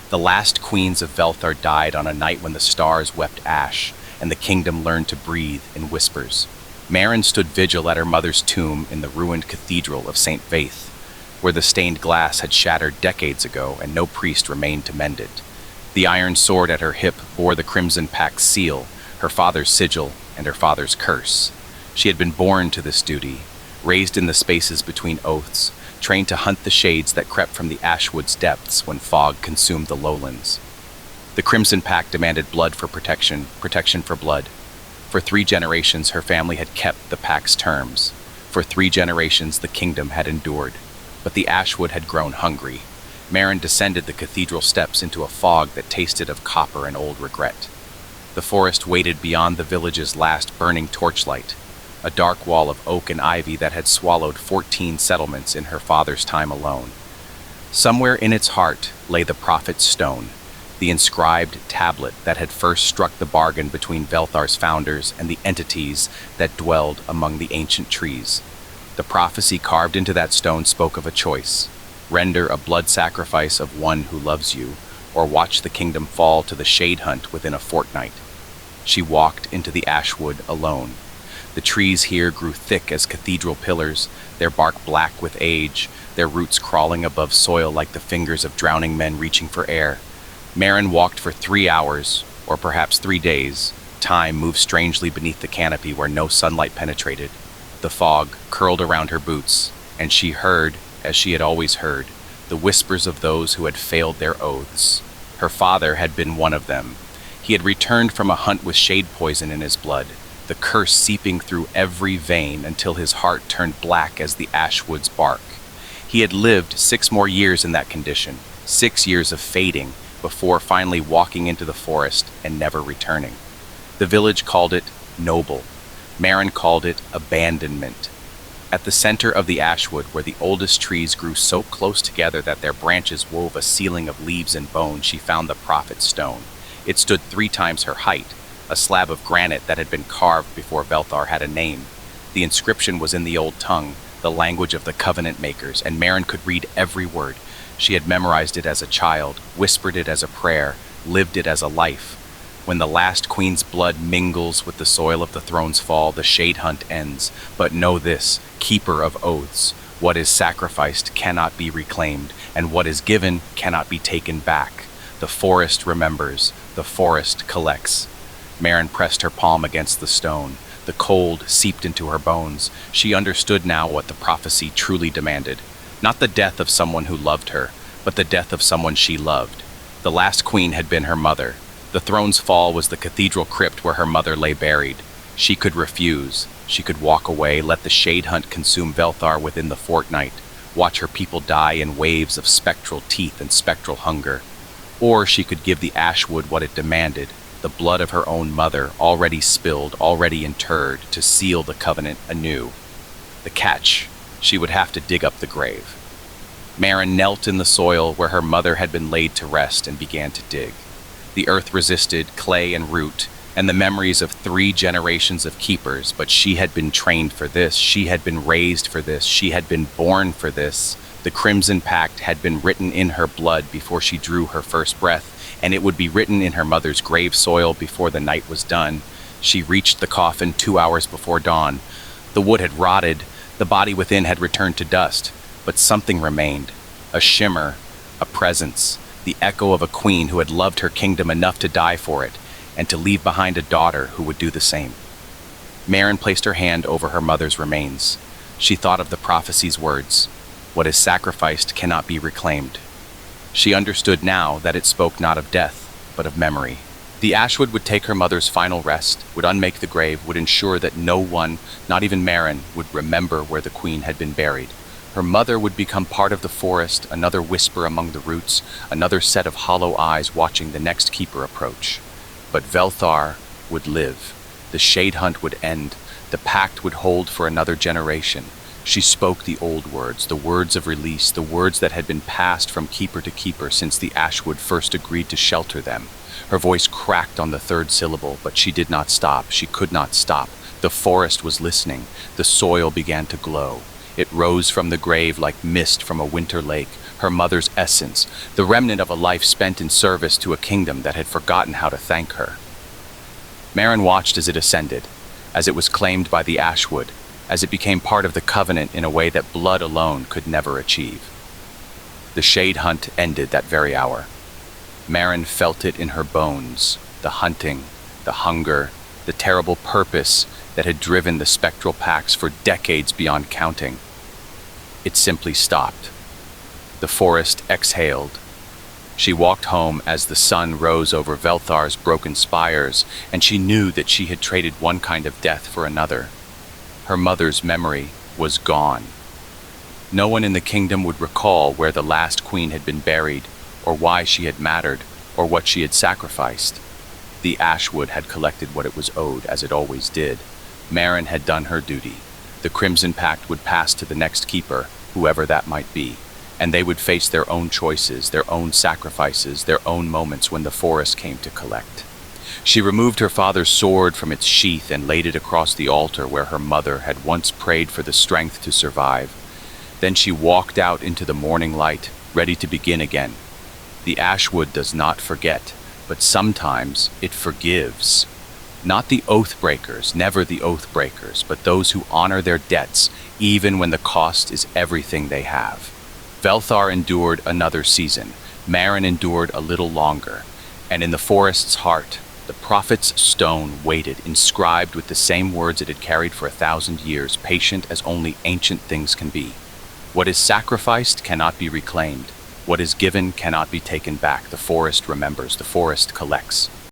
The last queens of Velthar died on a night when the stars wept ash, and the kingdom learned to breathe in whispers. Maren stood vigil at her mother's tomb in the ruined cathedral of St. Faith, where the stained glass had shattered decades ago and no priest remained to mend it. The iron sword at her hip bore the Crimson Pact's seal, her father's sigil, and her father's curse. She had been born to this duty, raised in the spaces between oaths, trained to hunt the shades that crept from the Ashwood's depths when fog consumed the lowlands. The Crimson Pact demanded blood for protection, protection for blood. For 3 generations, her family had kept the Pact's terms. For 3 generations, the kingdom had endured. But the Ashwood had grown hungry. Maren descended the cathedral steps into a fog that tasted of copper and old regret. The forest waited beyond the village's last burning torchlight, a dark wall of oak and ivy that had swallowed 14 settlements in her father's time alone. Somewhere in its heart lay the prophet's stone, the inscribed tablet that had first struck the bargain between Velthar's founders and the entities that dwelled among the ancient trees. The prophecy carved into that stone spoke of a choice: render a blood sacrifice of one who loves you, or watch the kingdom fall to the shade hunt within a fortnight. She walked into the Ashwood alone. The trees here grew thick as cathedral pillars, their bark black with age, their roots crawling above soil like the fingers of drowning men reaching for air. Maren walked for 3 hours, or perhaps 3 days. Time moved strangely beneath the canopy where no sunlight penetrated. The fog curled around her boots, and she heard, as she had always heard, the whispers of those who had failed their oaths. Her father had been one of them. He had returned from a hunt with shade poison in his blood, the curse seeping through every vein until his heart turned black as the Ashwood's bark. He had lived 6 more years in that condition, 6 years of fading, before finally walking into the forest and never returning. The village called it noble. Maren called it abandonment. At the center of the Ashwood, where the oldest trees grew so close together that their branches wove a ceiling of leaves and bone, she found the prophet's stone. It stood 3 times her height, a slab of granite that had been carved before Velthar had a name. The inscription was in the old tongue, the language of the covenant makers, and Maren could read every word. She had memorized it as a child, whispered it as a prayer, lived it as a life. When the last queen's blood mingles with the soil of the throne's fall, the shade hunt ends. But know this, keeper of oaths, what is sacrificed cannot be reclaimed, and what is given cannot be taken back. The forest remembers, the forest collects. Maren pressed her palm against the stone. The cold seeped into her bones. She understood now what the prophecy truly demanded. Not the death of someone who loved her, but the death of someone she loved. The last queen had been her mother. The throne's fall was the cathedral crypt where her mother lay buried. She could refuse. She could walk away, let the shade hunt consume Velthar within the fortnight, watch her people die in waves of spectral teeth and spectral hunger. Or she could give the Ashwood what it demanded, the blood of her own mother, already spilled, already interred, to seal the covenant anew. The catch: she would have to dig up the grave. Maren knelt in the soil where her mother had been laid to rest and began to dig. The earth resisted, clay and root, and the memories of 3 generations of keepers, but she had been trained for this, she had been raised for this, she had been born for this. The Crimson Pact had been written in her blood before she drew her first breath, and it would be written in her mother's grave soil before the night was done. She reached the coffin 2 hours before dawn. The wood had rotted, the body within had returned to dust, but something remained, a shimmer, a presence, the echo of a queen who had loved her kingdom enough to die for it, and to leave behind a daughter who would do the same. Maren placed her hand over her mother's remains. She thought of the prophecy's words, "What is sacrificed cannot be reclaimed." She understood now that it spoke not of death, but of memory. The Ashwood would take her mother's final rest, would unmake the grave, would ensure that no one, not even Maren, would remember where the queen had been buried. Her mother would become part of the forest, another whisper among the roots, another set of hollow eyes watching the next keeper approach. But Velthar would live. The shade hunt would end. The pact would hold for another generation. She spoke the old words, the words of release, the words that had been passed from keeper to keeper since the Ashwood first agreed to shelter them. Her voice cracked on the 3rd syllable, but she did not stop. She could not stop. The forest was listening. The soil began to glow. It rose from the grave like mist from a winter lake, her mother's essence, the remnant of a life spent in service to a kingdom that had forgotten how to thank her. Maren watched as it ascended, as it was claimed by the Ashwood, as it became part of the covenant in a way that blood alone could never achieve. The shade hunt ended that very hour. Maren felt it in her bones, the hunting, the hunger, the terrible purpose that had driven the spectral packs for decades beyond counting. It simply stopped. The forest exhaled. She walked home as the sun rose over Velthar's broken spires, and she knew that she had traded one kind of death for another. Her mother's memory was gone. No one in the kingdom would recall where the last queen had been buried, or why she had mattered, or what she had sacrificed. The Ashwood had collected what it was owed, as it always did. Maren had done her duty. The Crimson Pact would pass to the next keeper, whoever that might be, and they would face their own choices, their own sacrifices, their own moments when the forest came to collect. She removed her father's sword from its sheath and laid it across the altar where her mother had once prayed for the strength to survive. Then she walked out into the morning light, ready to begin again. The Ashwood does not forget, but sometimes it forgives. Not the oath breakers, never the oath breakers, but those who honor their debts, even when the cost is everything they have. Velthar endured another season. Maren endured a little longer. And in the forest's heart, the prophet's stone waited, inscribed with the same words it had carried for 1,000 years, patient as only ancient things can be. What is sacrificed cannot be reclaimed. What is given cannot be taken back. The forest remembers. The forest collects.